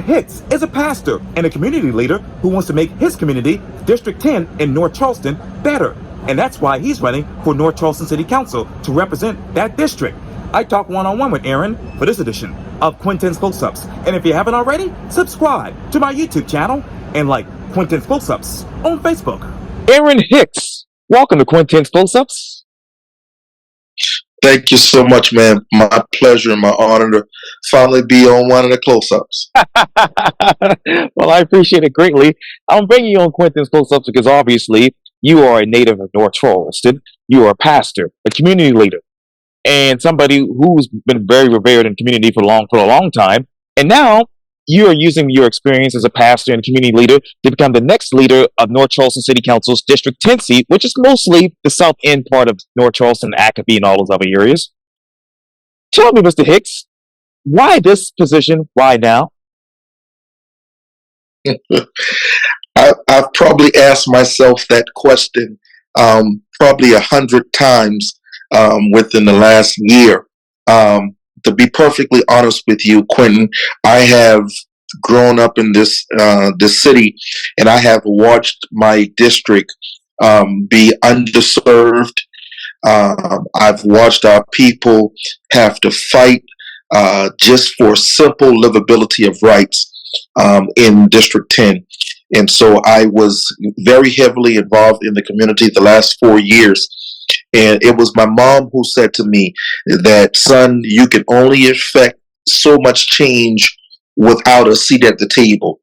Hicks is a pastor and a community leader who wants to make his community, District 10 in North Charleston, better. And that's why he's running for North Charleston City Council to represent that district. I talked one-on-one with Aaron for this edition of Quintin's Close-Ups. And if you haven't already, subscribe to my YouTube channel and like Quintin's Close-Ups on Facebook. Aaron Hicks, welcome to Quintin's Close-Ups. Thank you so much, man. My pleasure and my honor to finally be on one of the close-ups. Well, I appreciate it greatly. I'm bringing you on Quintin's Close-Ups because obviously you are a native of North Charleston. You are a pastor, a community leader, and somebody who's been very revered in the community for a long time. And now you are using your experience as a pastor and community leader to become the next leader of North Charleston City Council's District 10 seat, which is mostly the south end part of North Charleston, Acapee, and all those other areas. Tell me, Mr. Hicks, why this position? Why now? I've probably asked myself that question probably 100 times within the last year. To be perfectly honest with you, Quintin, I have grown up in this city, and I have watched my district be underserved. I've watched our people have to fight just for simple livability of rights in District 10. And so I was very heavily involved in the community the last 4 years. And it was my mom who said to me that, son, you can only effect so much change without a seat at the table.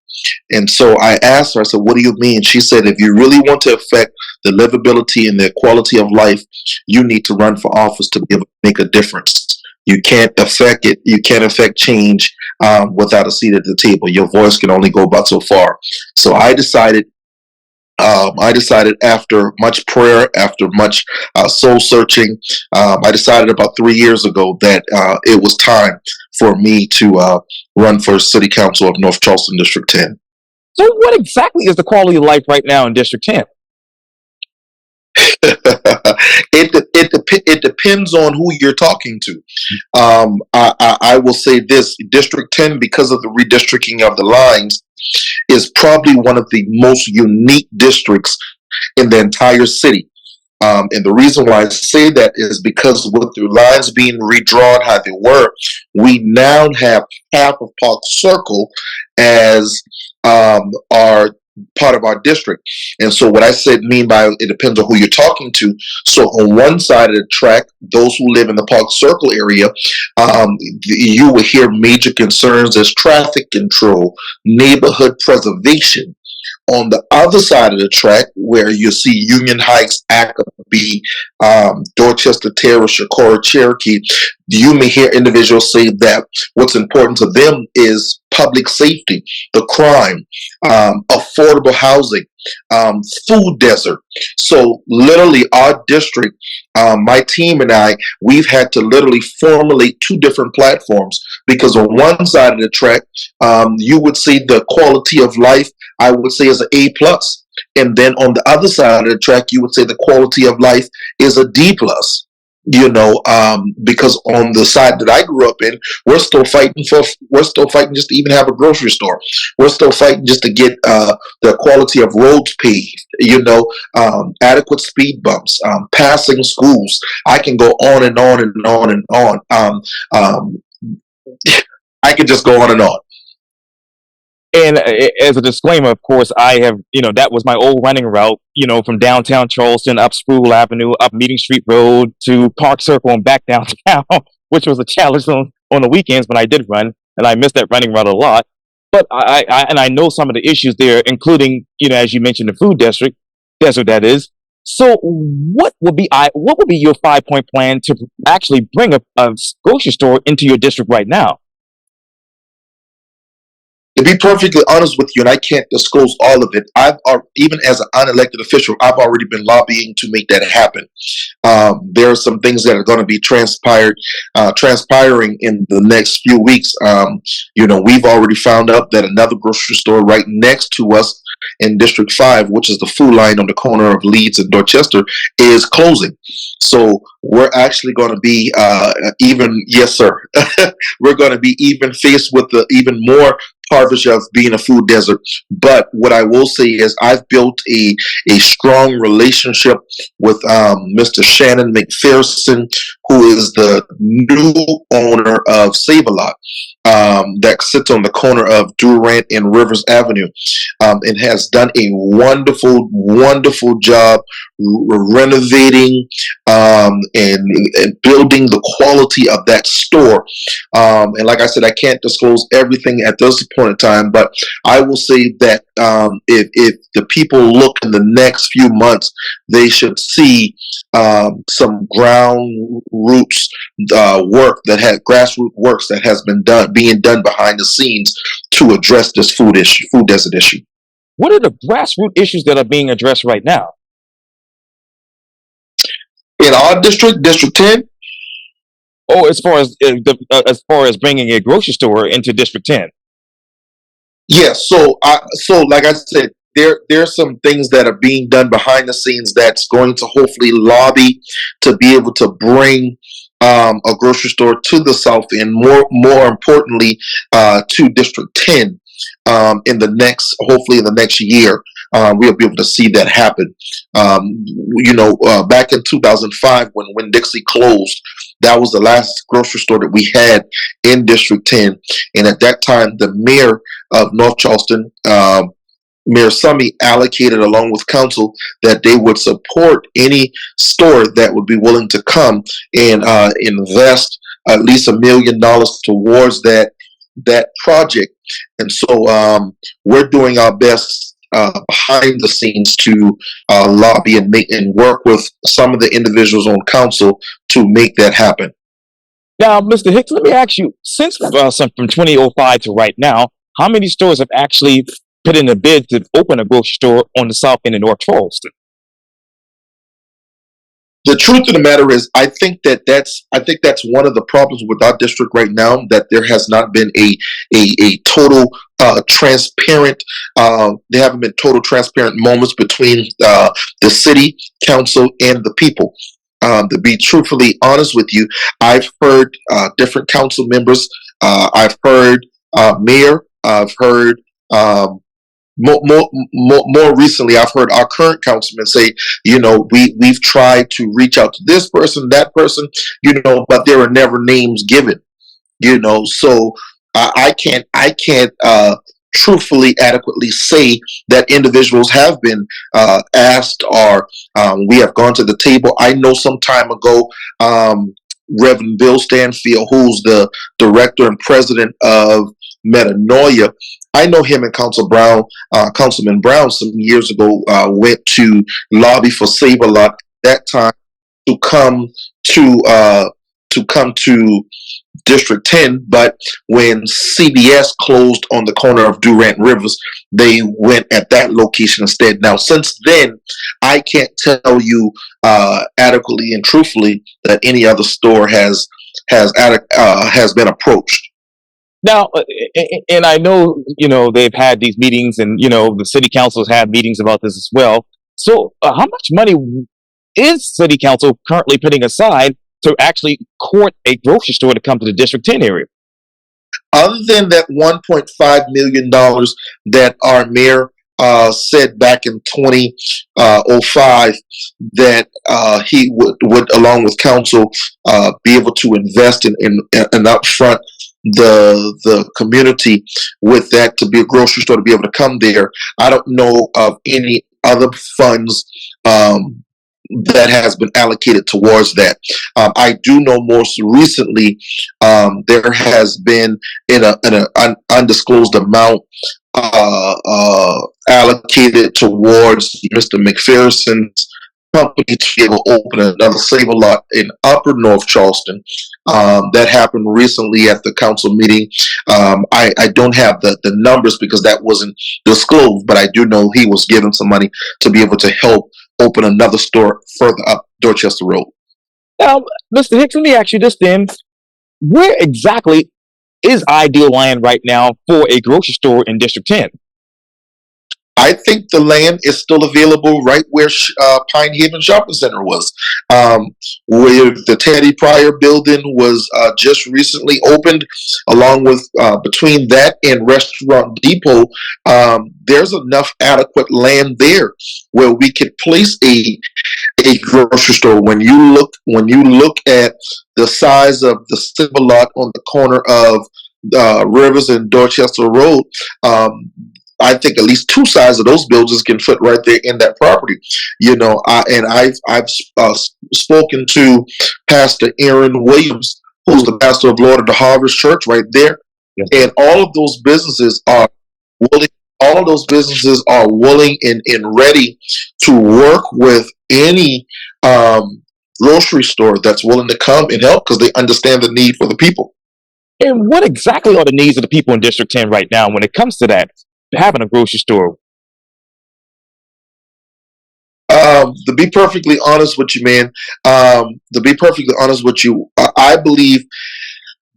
And so I asked her, I said, what do you mean? She said, if you really want to affect the livability and the quality of life, you need to run for office to be able to make a difference. You can't affect it. You can't affect change without a seat at the table. Your voice can only go about so far. So I decided after much prayer, after much soul searching, I decided about 3 years ago that it was time for me to run for City Council of North Charleston District 10. So what exactly is the quality of life right now in District 10? It depends on who you're talking to. I will say this: District 10, because of the redistricting of the lines, is probably one of the most unique districts in the entire city. And the reason why I say that is because with the lines being redrawn how they were, we now have half of Park Circle as our part of our district. And so what I mean by it depends on who you're talking to. So on one side of the track, those who live in the Park Circle area, you will hear major concerns as traffic control, neighborhood preservation. On the other side of the track, where you see Union Heights, Acapee, Dorchester Terrace, Shakora, Cherokee, you may hear individuals say that what's important to them is public safety, the crime, affordable housing, food desert. So literally our district, my team and I, we've had to literally formulate 2 different platforms, because on one side of the track, you would see the quality of life, I would say, is an A+. And then on the other side of the track, you would say the quality of life is a D+. Because on the side that I grew up in, we're still fighting just to even have a grocery store. We're still fighting just to get the quality of roads paved, adequate speed bumps, passing schools. I can go on and on and on and on. I could just go on and on. And as a disclaimer, of course, I have, that was my old running route, from downtown Charleston, up Sproul Avenue, up Meeting Street Road to Park Circle and back downtown, which was a challenge on the weekends when I did run, and I missed that running route a lot. But I know some of the issues there, including, as you mentioned, the food desert that is. So what would be your 5-point plan to actually bring a grocery store into your district right now? To be perfectly honest with you, and I can't disclose all of it, even as an unelected official, I've already been lobbying to make that happen. There are some things that are going to be transpiring in the next few weeks. We've already found out that another grocery store right next to us in District 5, which is the food line on the corner of Leeds and Dorchester, is closing. So we're actually going to be yes, sir. We're going to be even faced with even more Harvest of being a food desert. But what I will say is I've built a strong relationship with Mr. Shannon McPherson, who is the new owner of Save-A-Lot, that sits on the corner of Durant and Rivers Avenue, and has done a wonderful, wonderful job renovating and building the quality of that store. And like I said, I can't disclose everything at this point in time, but I will say that if the people look in the next few months, they should see some ground roots work that had grassroots works that has been being done behind the scenes to address this food desert issue. What are the grassroots issues that are being addressed right now? In our district, District 10. Oh, as far as bringing a grocery store into District 10. Yes. So like I said, there's some things that are being done behind the scenes that's going to hopefully lobby to be able to bring a grocery store to the south end. More importantly, to District 10 hopefully in the next year. We'll be able to see that happen. Back in 2005, when Dixie closed, that was the last grocery store that we had in District 10. And at that time, the mayor of North Charleston, Mayor Summy, allocated along with council that they would support any store that would be willing to come and invest at least $1 million towards that project. And so we're doing our best behind the scenes to lobby and work with some of the individuals on council to make that happen. Now, Mr. Hicks, let me ask you, since from 2005 to right now, how many stores have actually put in a bid to open a grocery store on the south end of North Charleston? The truth of the matter is, I think that's one of the problems with our district right now, that there has not been a total transparent. There haven't been total transparent moments between the city council and the people. To be truthfully honest with you, I've heard different council members. I've heard mayor. I've heard. More recently, I've heard our current councilman say, we've tried to reach out to this person, that person, but there are never names given, so I can't truthfully adequately say that individuals have been asked or we have gone to the table. I know some time ago, Reverend Bill Stanfield, who's the director and president of Metanoia, I know him and Councilman Brown some years ago went to lobby for Save-A-Lot that time to come to District 10, but when CBS closed on the corner of Durant Rivers, they went at that location instead. Now, since then, I can't tell you adequately and truthfully that any other store has been approached. Now, and I know, they've had these meetings and, the city councils have meetings about this as well. So how much money is city council currently putting aside to actually court a grocery store to come to the District 10 area? Other than that $1.5 million that our mayor said back in 2005 that he would along with council be able to invest in upfront the community with that, to be a grocery store to be able to come there. I don't know of any other funds that has been allocated towards that. I do know most recently there has been in an undisclosed amount allocated towards Mr. McPherson's company to be able to open another Save-A-Lot in Upper North Charleston. That happened recently at the council meeting. I don't have the numbers because that wasn't disclosed, but I do know he was given some money to be able to help open another store further up Dorchester Road. Now, Mr. Hicks, let me ask you this then. Where exactly is ideal land right now for a grocery store in District 10? I think the land is still available right where Pine Haven Shopping Center was, where the Teddy Pryor building was just recently opened, along with between that and Restaurant Depot. There's enough adequate land there where we could place a grocery store. When you look at the size of the Silver Lot on the corner of Rivers and Dorchester Road, I think at least two sides of those buildings can fit right there in that property. I've spoken to Pastor Aaron Williams, who's the pastor of Lord of the Harvest Church right there, Yes. and all of those businesses are willing. All of those businesses are willing and ready to work with any grocery store that's willing to come and help because they understand the need for the people. And what exactly are the needs of the people in District 10 right now when it comes to that, having a grocery store? To be perfectly honest with you, man, I believe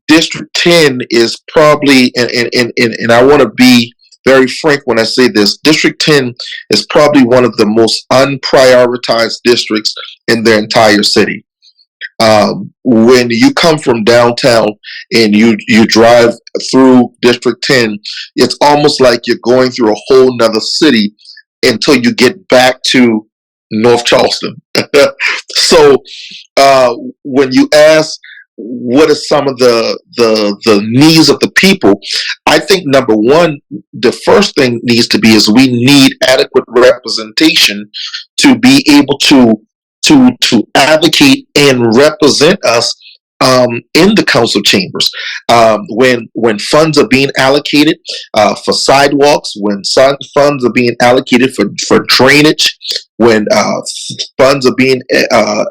District 10 is probably, and I want to be very frank when I say this, District 10 is probably one of the most unprioritized districts in the entire city. When you come from downtown and you drive through District 10, it's almost like you're going through a whole nother city until you get back to North Charleston. So when you ask what are some of the needs of the people, I think number one, the first thing needs to be is we need adequate representation to be able to advocate and represent us in the council chambers. When funds are being allocated for sidewalks, when funds are being allocated for drainage, when funds are being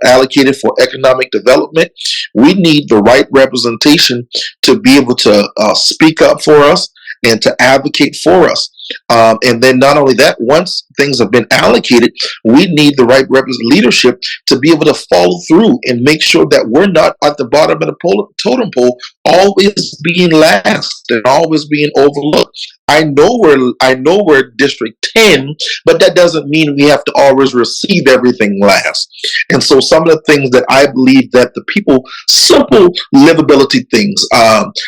allocated for economic development, we need the right representation to be able to speak up for us and to advocate for us. And then not only that, once things have been allocated, we need the right leadership to be able to follow through and make sure that we're not at the bottom of the totem pole, always being last and always being overlooked. I know we're District 10, but that doesn't mean we have to always receive everything last. And so some of the things that I believe that the people, simple livability things,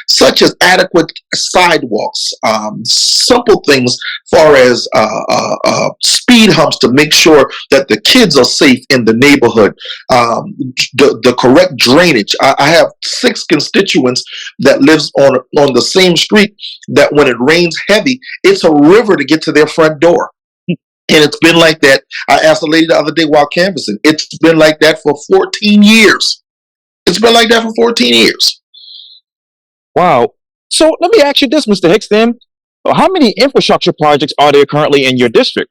such as adequate sidewalks, simple things far as speed humps to make sure that the kids are safe in the neighborhood, the correct drainage. I have 6 constituents that lives on the same street that when it rains heavy, it's a river to get to their front door. And it's been like that. I asked a lady the other day while canvassing. It's been like that for 14 years. It's been like that for 14 years. Wow. So let me ask you this, Mr. Hicks, then. How many infrastructure projects are there currently in your district?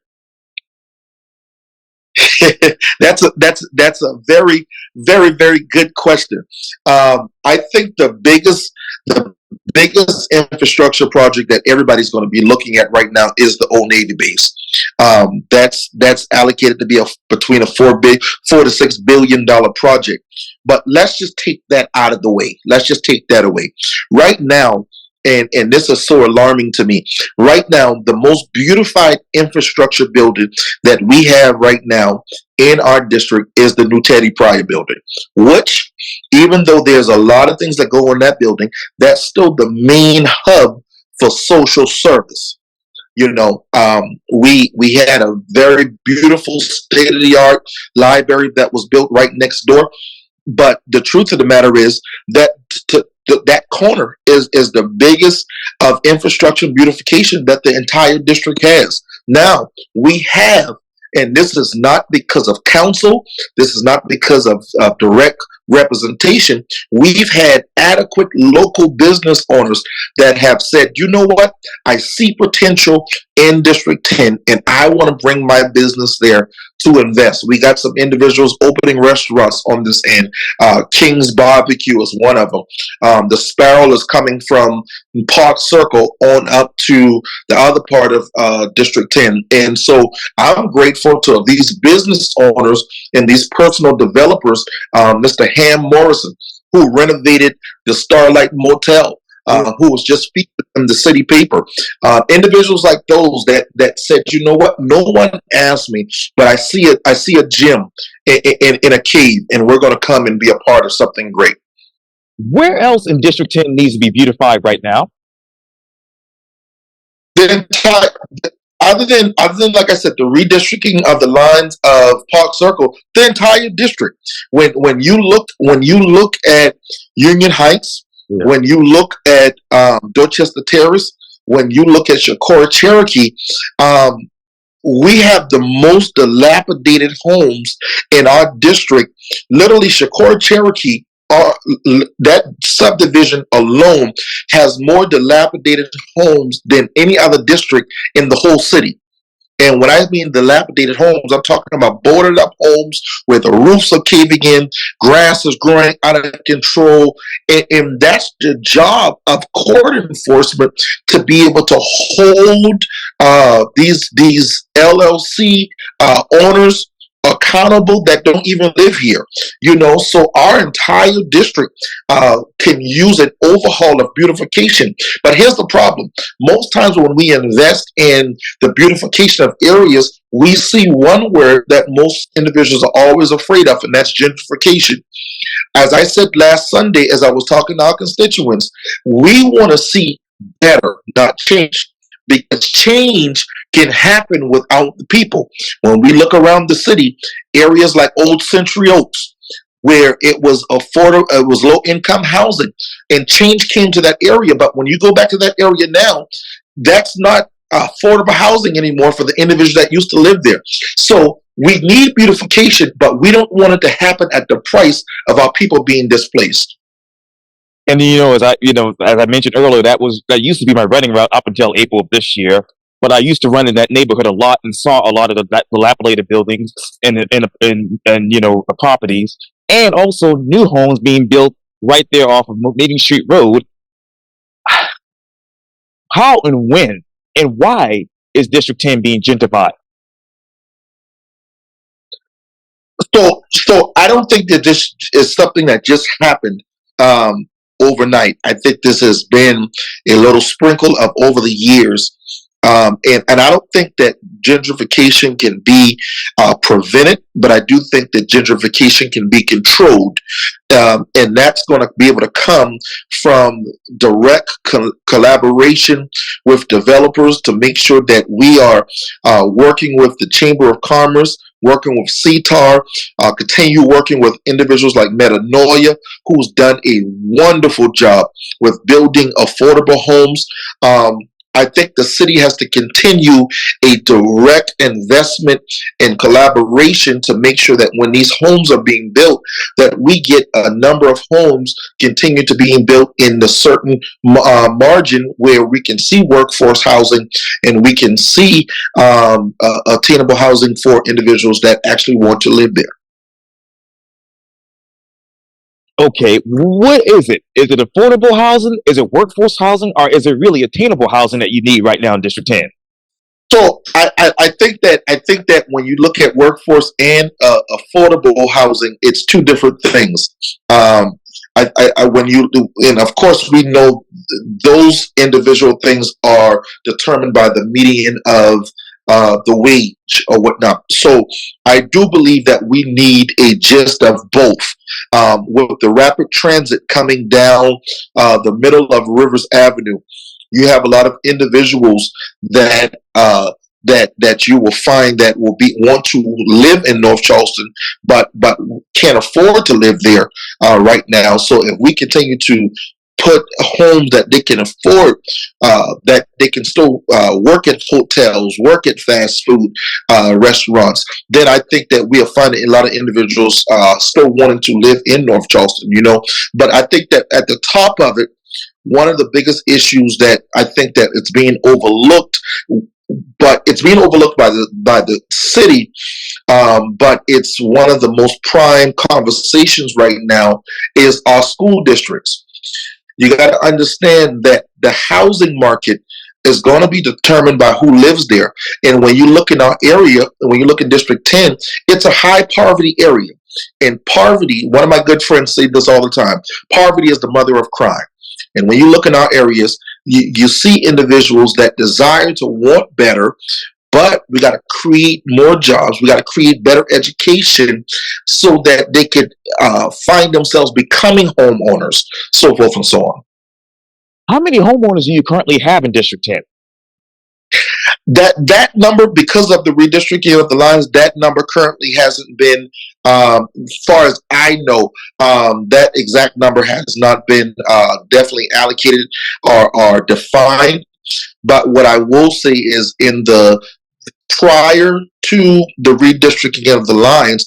That's a very, very, very good question. I think the biggest infrastructure project that everybody's going to be looking at right now is the Old Navy base. That's allocated to be between a $4 to $6 billion project. But let's just take that out of the way. Let's just take that away right now. And this is so alarming to me. Right now, the most beautified infrastructure building that we have right now in our district is the new Teddy Pryor building, which, even though there's a lot of things that go in that building, that's still the main hub for social service. You know, we had a very beautiful state-of-the-art library that was built right next door. But the truth of the matter is that that corner is the biggest of infrastructure beautification that the entire district has. Now we have, and this is not because of council, this is not because of direct representation. We've had adequate local business owners that have said, you know what, I see potential in District 10 and I want to bring my business there to invest. We got some individuals opening restaurants on this end. King's Barbecue is one of them. The Sparrow is coming from Park Circle on up to the other part of District 10. And so I'm grateful to these business owners and these personal developers, Mr. Ham Morrison, who renovated the Starlight Motel who was just featured in the city paper. Individuals like those that said, you know what, no one asked me, but I see it. I see a gem in a cave, and we're going to come and be a part of something great. Where else in District 10 needs to be beautified right now? The entire, other than like I said, the redistricting of the lines of Park Circle, the entire district. When you look at Union Heights, Yeah. when you look at Dorchester Terrace, when you look at Shakora Cherokee, we have the most dilapidated homes in our district. Literally, Shakora Cherokee, that subdivision alone has more dilapidated homes than any other district in the whole city. And when I mean dilapidated homes, I'm talking about boarded up homes where the roofs are caving in, grass is growing out of control, and that's the job of court enforcement, to be able to hold these LLC owners accountable that don't even live here. So our entire district can use an overhaul of beautification. But here's the problem: most times when we invest in the beautification of areas, we see one word that most individuals are always afraid of, and that's gentrification. As I said last Sunday, as I was talking to our constituents, we want to see better, not change. Because change can happen without the people. When we look around the city, areas like Old Century Oaks, where it was affordable, it was low income housing, and change came to that area. But when you go back to that area now, that's not affordable housing anymore for the individuals that used to live there. So we need beautification, but we don't want it to happen at the price of our people being displaced. And as I mentioned earlier, that used to be my running route up until April of this year. But I used to run in that neighborhood a lot and saw a lot of the dilapidated buildings and properties, and also new homes being built right there off of Meeting Street Road. How and when and why is District 10 being gentrified? So I don't think that this is something that just happened overnight. I think this has been a little sprinkle of over the years. And I don't think that gentrification can be prevented, but I do think that gentrification can be controlled. And that's going to be able to come from direct collaboration with developers to make sure that we are working with the Chamber of Commerce, working with CTAR, continue working with individuals like Metanoia, who's done a wonderful job with building affordable homes. I think the city has to continue a direct investment and collaboration to make sure that when these homes are being built, that we get a number of homes continue to being built in the certain margin where we can see workforce housing and we can see attainable housing for individuals that actually want to live there. Okay, what is it? Is it affordable housing? Is it workforce housing? Or is it really attainable housing that you need right now in District 10? So I think that when you look at workforce and affordable housing, it's two different things. When you do, and of course we know those individual things are determined by the median of the wage or whatnot. So I do believe that we need a gist of both. With the rapid transit coming down the middle of Rivers Avenue, you have a lot of individuals that you will find that will want to live in North Charleston, but can't afford to live there right now. So if we continue to put homes that they can afford, that they can still work at hotels, work at fast food restaurants, then I think that we'll find a lot of individuals still wanting to live in North Charleston, But I think that at the top of it, one of the biggest issues that I think that it's being overlooked, but it's being overlooked by the city, but it's one of the most prime conversations right now, is our school districts. You got to understand that the housing market is going to be determined by who lives there. And when you look in our area, when you look in District 10, it's a high poverty area. And poverty, one of my good friends say this all the time, poverty is the mother of crime. And when you look in our areas, you see individuals that desire to want better, but we got to create more jobs. We got to create better education so that they could find themselves becoming homeowners, so forth and so on. How many homeowners do you currently have in District 10? That number, because of the redistricting of the lines, that number currently hasn't been, as far as I know, that exact number has not been definitely allocated or defined. But what I will say is, in the prior to the redistricting of the lines,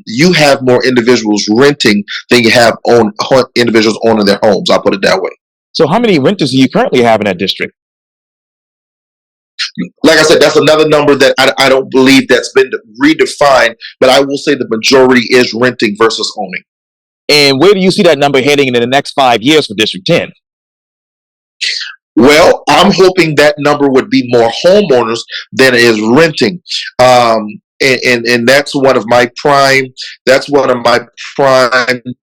you have more individuals renting than you have individuals owning their homes. I'll put it that way. So how many renters do you currently have in that district? Like I said, that's another number that I don't believe that's been redefined, but I will say the majority is renting versus owning. And where do you see that number heading in the next 5 years for District 10? Well, I'm hoping that number would be more homeowners than it is renting. And that's one of my prime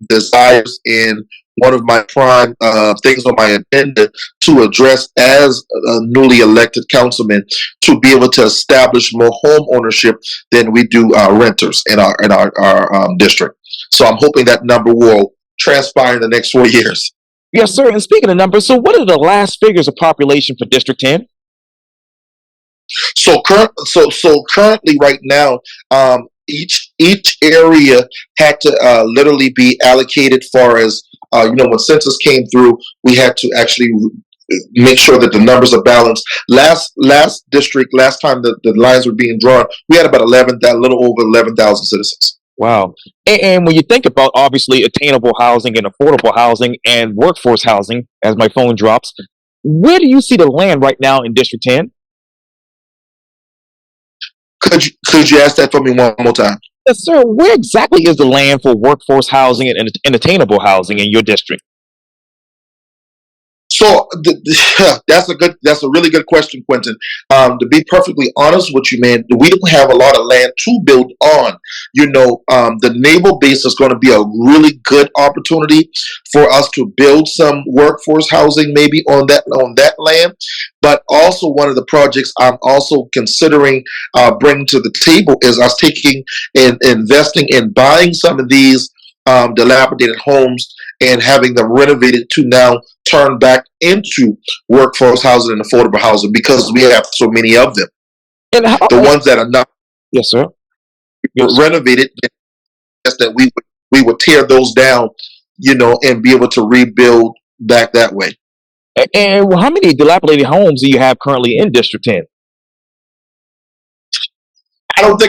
desires, and one of my prime things on my agenda to address as a newly elected councilman, to be able to establish more home ownership than we do renters in our district. So I'm hoping that number will transpire in the next 4 years. Yes, sir. And speaking of numbers, so what are the last figures of population for District 10? So currently, right now, each area had to literally be allocated. Far as when census came through, we had to actually make sure that the numbers are balanced. Last time the lines were being drawn, we had about a little over 11,000 citizens. Wow. And when you think about, obviously, attainable housing and affordable housing and workforce housing, as my phone drops, where do you see the land right now in District 10? Could you ask that for me one more time? Yes, sir. Where exactly is the land for workforce housing and attainable housing in your district? So that's a really good question, Quintin. To be perfectly honest with you, man, we don't have a lot of land to build on. The naval base is going to be a really good opportunity for us to build some workforce housing, maybe on that land. But also, one of the projects I'm also considering bringing to the table is us taking and investing in buying some of these dilapidated homes and having them renovated to now turn back into workforce housing and affordable housing, because we have so many of them. And the ones that are not, yes, sir, renovated, that's that we would tear those down, and be able to rebuild back that way. And how many dilapidated homes do you have currently in District 10? I don't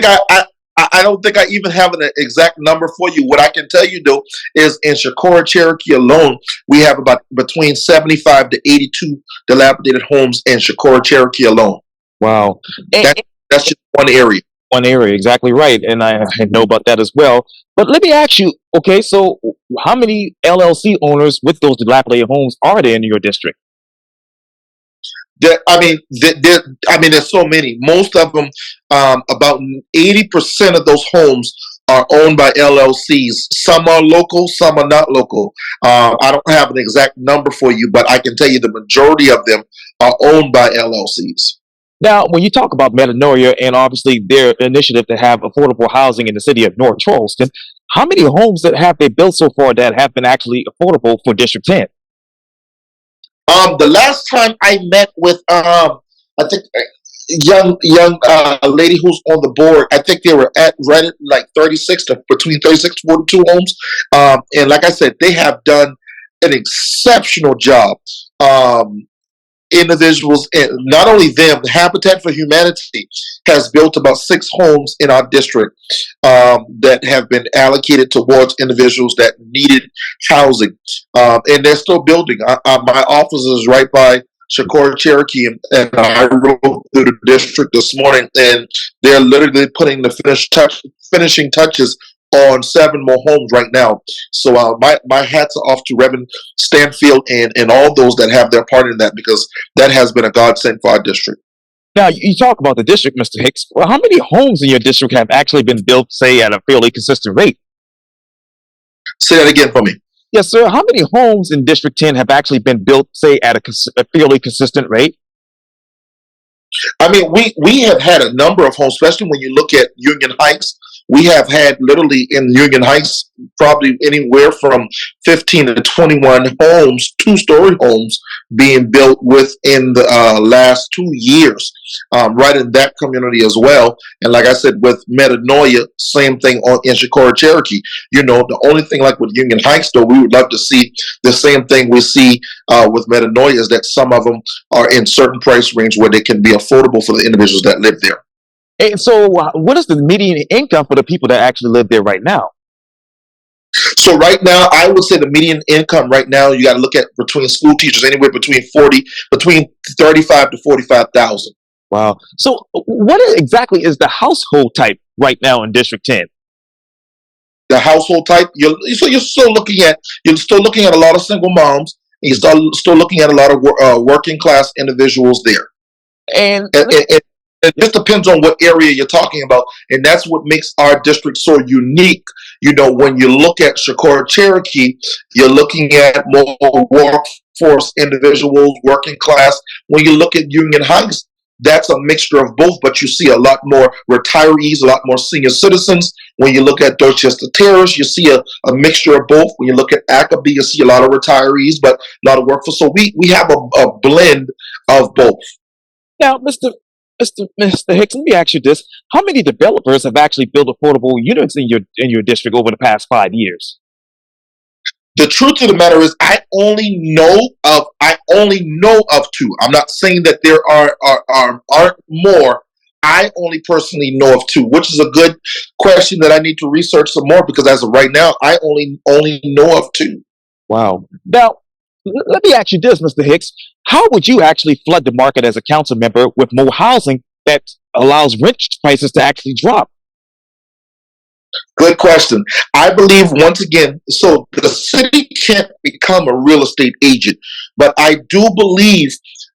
think I even have an exact number for you. What I can tell you, though, is in Shakora, Cherokee alone, we have about between 75 to 82 dilapidated homes in Shakora, Cherokee alone. Wow. That's just one area. One area, exactly right. And I know about that as well. But let me ask you, okay, so how many LLC owners with those dilapidated homes are there in your district? There's so many. Most of them, about 80% of those homes are owned by LLCs. Some are local, some are not local. I don't have an exact number for you, but I can tell you the majority of them are owned by LLCs. Now, when you talk about Metanoia and obviously their initiative to have affordable housing in the city of North Charleston, how many homes have they built so far that have been actually affordable for District 10? The last time I met with I think young lady who's on the board, I think they were at right at like between 36 to 42 homes. And like I said, they have done an exceptional job. Individuals, and not only them, Habitat for Humanity has built about 6 homes in our district that have been allocated towards individuals that needed housing, and they're still building. My office is right by Shakora, Cherokee, and I rode through the district this morning, and they're literally putting the finishing touches on 7 more homes right now. So my hats are off to Reverend Stanfield and all those that have their part in that, because that has been a godsend for our district. Now, you talk about the district, Mr. Hicks. Well, how many homes in your district have actually been built, say, at a fairly consistent rate? Say that again for me. Yes, sir. How many homes in District 10 have actually been built, say, at a fairly consistent rate? I mean, we have had a number of homes, especially when you look at Union Heights. We have had literally in Union Heights probably anywhere from 15 to 21 homes, two-story homes being built within the last 2 years, right in that community as well. And like I said, with Metanoia, same thing in Shakora, Cherokee. You know, the only thing like with Union Heights, though, we would love to see the same thing we see with Metanoia is that some of them are in certain price range where they can be affordable for the individuals that live there. And so, what is the median income for the people that actually live there right now? So right now, I would say the median income right now, you got to look at between school teachers anywhere between 35 to 45,000. Wow. So, exactly is the household type right now in District 10? The household type, you're still looking at a lot of single moms, and you're still looking at a lot of working class individuals there. And it just depends on what area you're talking about, and that's what makes our district so unique. You know, when you look at Shakora, Cherokee, you're looking at more workforce individuals, working class. When you look at Union Heights, that's a mixture of both, but you see a lot more retirees, a lot more senior citizens. When you look at Dorchester Terrace, you see a mixture of both. When you look at Ackaby, you see a lot of retirees, but a lot of workforce. So we have a blend of both. Now, Mr. Hicks, let me ask you this: how many developers have actually built affordable units in your district over the past 5 years? The truth of the matter is, I only know of two. I'm not saying that there aren't more. I only personally know of two, which is a good question that I need to research some more, because as of right now, I only know of two. Wow. Now, let me ask you this, Mr. Hicks: how would you actually flood the market as a council member with more housing that allows rent prices to actually drop? Good question. I believe, once again, so the city can't become a real estate agent, but I do believe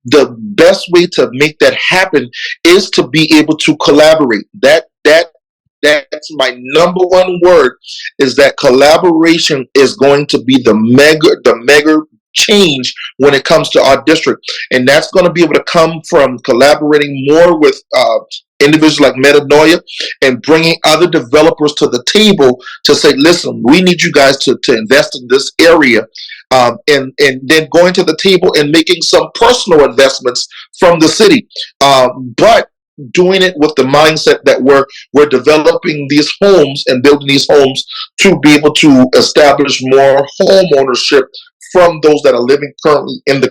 the best way to make that happen is to be able to collaborate. That's my number one word, is that collaboration is going to be the mega change when it comes to our district, and that's going to be able to come from collaborating more with individuals like Metanoia and bringing other developers to the table to say, listen, we need you guys to invest in this area, and then going to the table and making some personal investments from the city, but doing it with the mindset that we're developing these homes and building these homes to be able to establish more home ownership from those that are living currently in the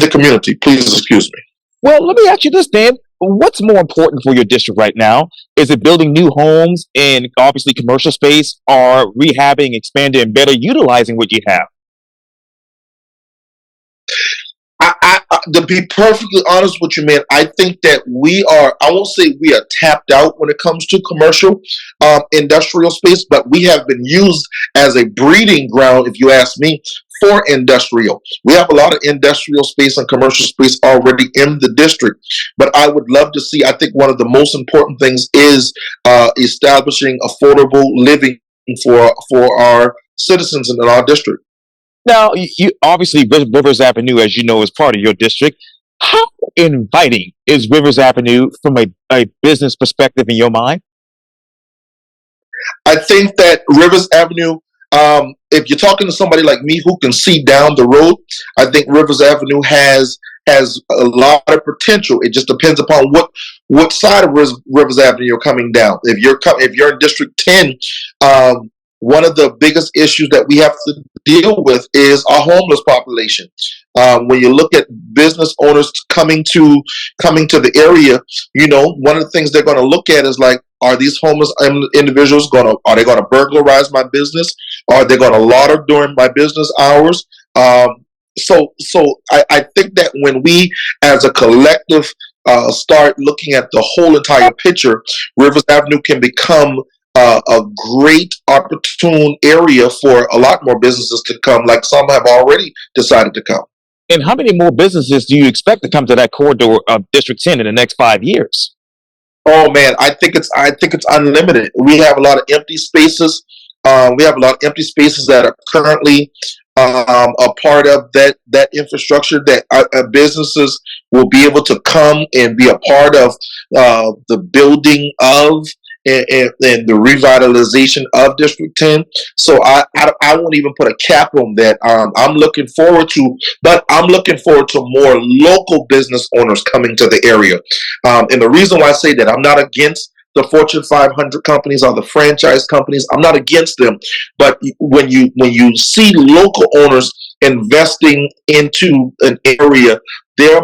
community. Please excuse me. Well, let me ask you this, Dan. What's more important for your district right now? Is it building new homes and obviously commercial space, or rehabbing, expanding, and better utilizing what you have? To be perfectly honest with you, man, I think that I won't say we are tapped out when it comes to commercial industrial space, but we have been used as a breeding ground, if you ask me, for industrial. We have a lot of industrial space and commercial space already in the district, but I would love to see, I think one of the most important things is establishing affordable living for our citizens in our district. Now, you obviously Rivers Avenue, as you know, is part of your district. How inviting is Rivers Avenue from a business perspective in your mind? I think that Rivers Avenue, if you're talking to somebody like me who can see down the road, I think Rivers Avenue has a lot of potential. It just depends upon what side of Rivers Avenue you're coming down. If you're in District 10, one of the biggest issues that we have to deal with is our homeless population. When you look at business owners coming to the area, you know, one of the things they're going to look at is like, are these homeless individuals are they going to burglarize my business? Are they going to lauder during my business hours? So I think that when we as a collective start looking at the whole entire picture, Rivers Avenue can become a great opportune area for a lot more businesses to come, like some have already decided to come. And how many more businesses do you expect to come to that corridor of District 10 in the next 5 years? Oh man, I think it's unlimited. We have a lot of empty spaces. We have a lot of empty spaces that are currently a part of that infrastructure that businesses will be able to come and be a part of the building of and the revitalization of District 10. So I won't even put a cap on that. I'm looking forward to, but I'm looking forward to more local business owners coming to the area. And the reason why I say that, I'm not against the Fortune 500 companies or the franchise companies. I'm not against them, but when you see local owners investing into an area, they're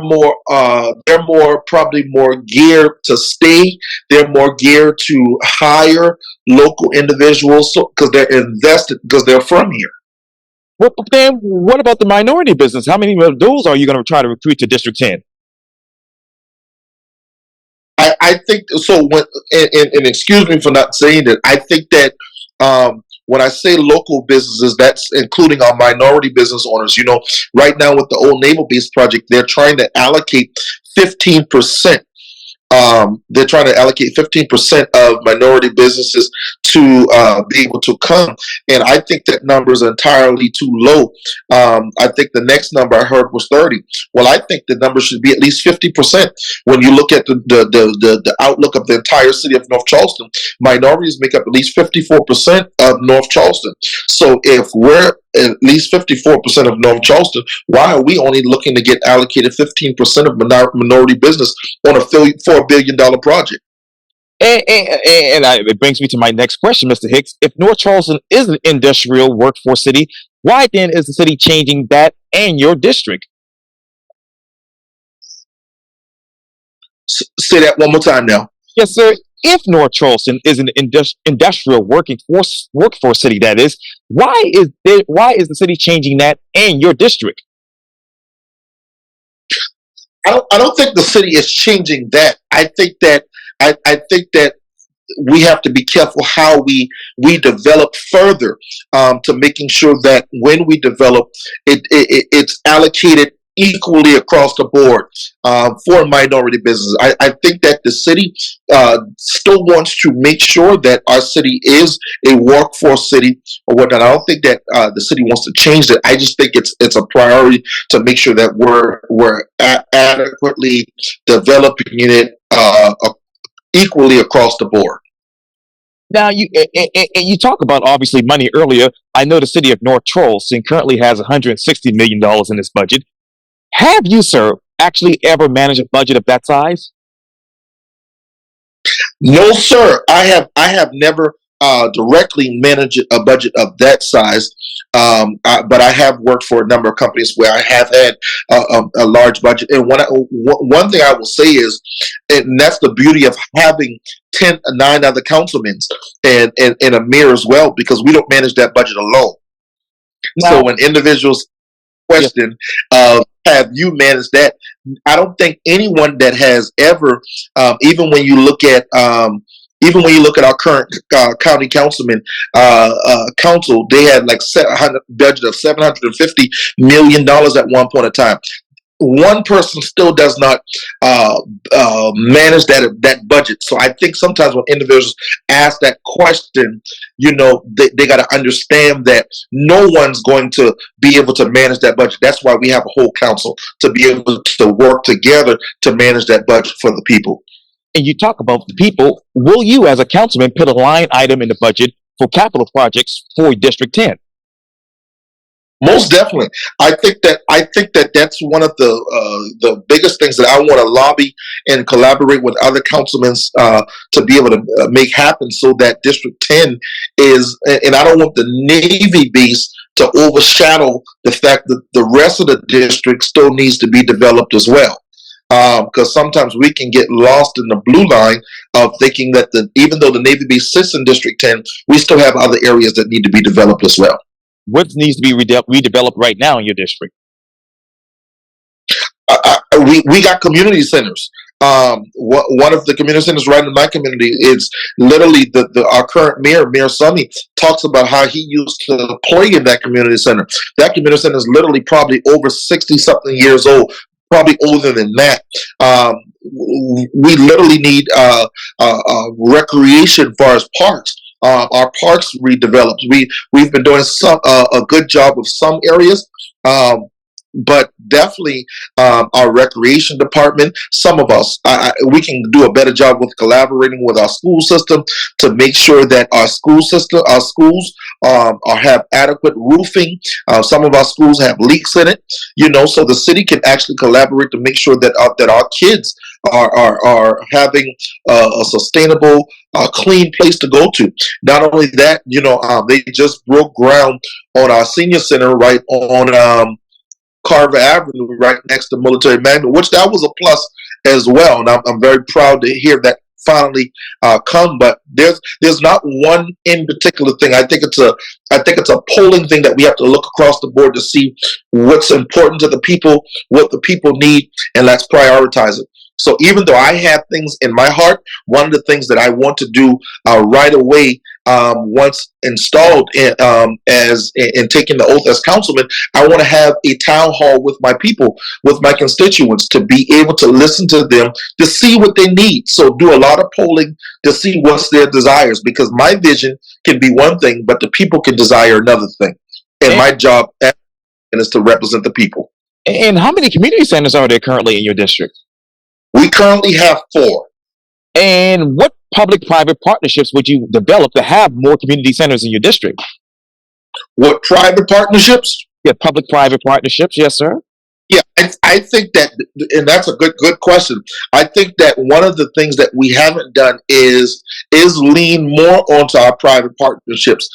probably more geared to stay. They're more geared to hire local individuals because they're invested, because they're from here. Well, then what about the minority business? How many of those are you going to try to recruit to District 10? I think so. And excuse me for not saying that. I think that when I say local businesses, that's including our minority business owners. Right now with the old Naval Base project, they're trying to allocate 15%. They're trying to allocate 15% of minority businesses to be able to come, and I think that number is entirely too low. I think the next number I heard was 30. Well, I think the number should be at least 50%. When you look at the outlook of the entire city of North Charleston, minorities make up at least 54% of North Charleston. So if we're at least 54% of North Charleston, why are we only looking to get allocated 15% of minority business on a $4 billion project? And it brings me to my next question, Mr. Hicks. If North Charleston is an industrial workforce city, why then is the city changing that and your district? Say that one more time now. Yes, sir. If North Charleston is an industrial workforce city, that is, why is the city changing that and your district? I don't think the city is changing that. I think that we have to be careful how we develop further, to making sure that when we develop, it's allocated equally across the board for minority businesses. I think that the city still wants to make sure that our city is a workforce city or whatnot. I don't think that the city wants to change that. I just think it's a priority to make sure that we're adequately developing it equally across the board. Now, you talk about obviously money earlier. I know the city of North Charleston currently has $160 million in its budget. Have you, sir, actually ever managed a budget of that size? No, sir. I have never directly managed a budget of that size, but I have worked for a number of companies where I have had a large budget. And one thing I will say is, and that's the beauty of having 9 other councilmen and a mayor as well, because we don't manage that budget alone. Now, so when individuals question, have you managed that? I don't think anyone that has ever, even when you look at our current county councilman council, they had like budget of $750 million at one point in time. One person still does not manage that budget. So I think sometimes when individuals ask that question, they got to understand that no one's going to be able to manage that budget. That's why we have a whole council to be able to work together to manage that budget for the people. And you talk about the people. Will you, as a councilman, put a line item in the budget for capital projects for District 10? Most definitely. I think that that's one of the biggest things that I want to lobby and collaborate with other councilmen to be able to make happen, so that District 10 is, and I don't want the Navy base to overshadow the fact that the rest of the district still needs to be developed as well. Because sometimes we can get lost in the blue line of thinking that even though the Navy base sits in District 10, we still have other areas that need to be developed as well. What needs to be redeveloped right now in your district? We got community centers. One of the community centers right in my community is literally our current Mayor Sonny talks about how he used to play in that community center. That community center is literally probably over 60-something years old, probably older than that. We literally need recreation as far as parks. our parks redeveloped. We've been doing some a good job with some areas. But definitely our recreation department, some of us, we can do a better job with collaborating with our school system to make sure that our schools have adequate roofing. Some of our schools have leaks in it, so the city can actually collaborate to make sure that our kids are having a sustainable, clean place to go to. Not only that, they just broke ground on our senior center right on Carver Avenue, right next to Military Magnet, which that was a plus as well. And I'm very proud to hear that finally come. But there's not one in particular thing. I think it's a polling thing that we have to look across the board to see what's important to the people, what the people need, and let's prioritize it. So even though I have things in my heart, one of the things that I want to do right away, once installed in taking the oath as councilman, I want to have a town hall with my people, with my constituents, to be able to listen to them, to see what they need. So do a lot of polling to see what's their desires, because my vision can be one thing, but the people can desire another thing. And my job is to represent the people. And how many community centers are there currently in your district? We currently have 4. And what public-private partnerships would you develop to have more community centers in your district? What private partnerships? Yeah, public-private partnerships. Yes, sir. Yeah, I think that, and that's a good question. I think that one of the things that we haven't done is lean more onto our private partnerships,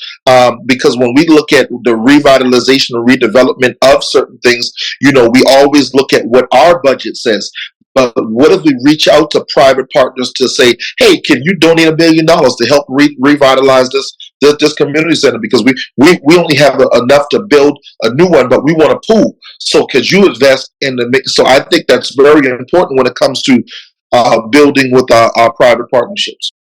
because when we look at the revitalization or redevelopment of certain things, we always look at what our budget says. But what if we reach out to private partners to say, hey, can you donate $1 million to help revitalize this community center? Because we only have enough to build a new one, but we want a pool. So could you invest in the mix? So I think that's very important when it comes to building with our private partnerships.